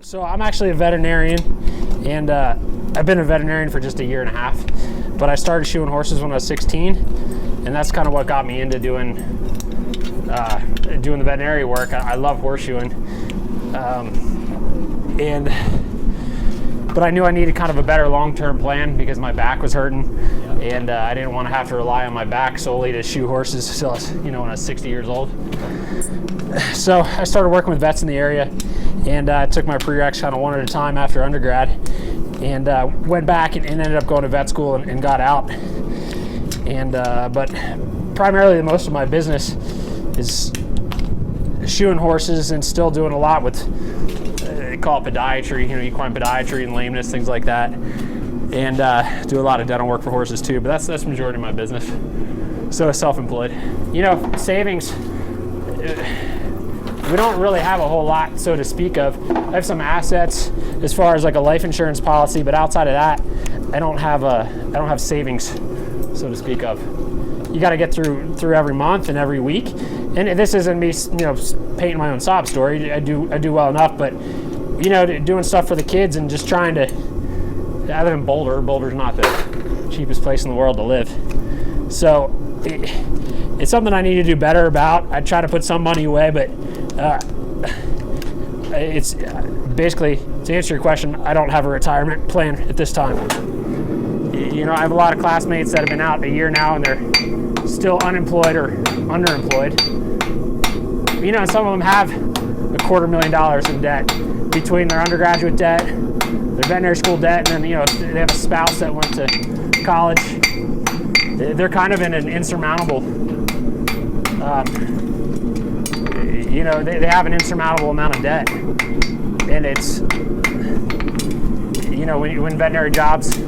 So I'm actually a veterinarian, and I've been a veterinarian for just a year and a half, but I started shoeing horses when I was 16, and that's kind of what got me into doing the veterinary work. I love horseshoeing, but I knew I needed kind of a better long-term plan because my back was hurting, and I didn't want to have to rely on my back solely to shoe horses until when I was 60 years old. So I started working with vets in the area, and I took my prereqs kind of one at a time after undergrad, and went back and ended up going to vet school and got out. And but primarily most of my business is shoeing horses, and still doing a lot with they call it podiatry, equine podiatry and lameness, things like that, and do a lot of dental work for horses too. But that's the majority of my business. So self-employed. Savings. We don't really have a whole lot, so to speak of. I have some assets as far as like a life insurance policy, but outside of that, I don't have savings, so to speak of. You got to get through every month and every week. And this isn't me, painting my own sob story. I do well enough, but doing stuff for the kids and just trying to. I live in Boulder. Boulder's not the cheapest place in the world to live, so it's something I need to do better about. I try to put some money away, but it's basically, to answer your question, I don't have a retirement plan at this time. I have a lot of classmates that have been out a year now, and they're still unemployed or underemployed. And some of them have $250,000 in debt between their undergraduate debt, their veterinary school debt, and then they have a spouse that went to college. They're kind of in an insurmountable. They have an insurmountable amount of debt, and it's when veterinary jobs,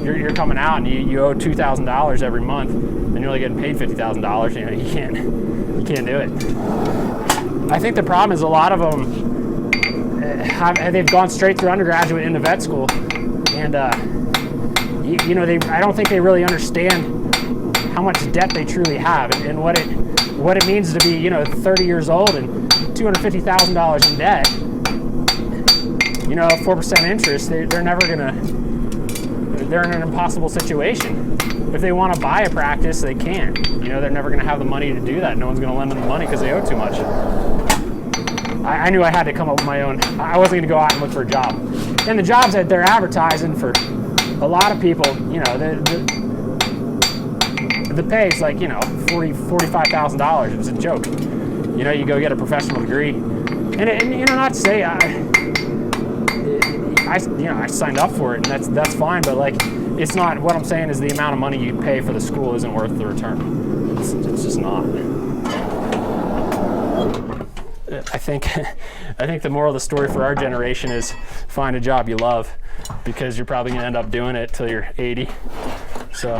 you're coming out and you owe $2,000 every month, and you're only getting paid $50,000. You can't do it. I think the problem is a lot of them they've gone straight through undergraduate into vet school, and I don't think they really understand how much debt they truly have, and what it means to be 30 years old and $250,000 in debt. 4% interest. They're never gonna. They're in an impossible situation. If they want to buy a practice, they can't. They're never gonna have the money to do that. No one's gonna lend them the money because they owe too much. I knew I had to come up with my own. I wasn't gonna go out and look for a job. And the jobs that they're advertising for, a lot of people, the pay is like $45,000. It was a joke. You go get a professional degree, and not to say I signed up for it, and that's fine. But it's not. What I'm saying is the amount of money you pay for the school isn't worth the return. It's just not. I think the moral of the story for our generation is find a job you love, because you're probably gonna end up doing it till you're 80. So.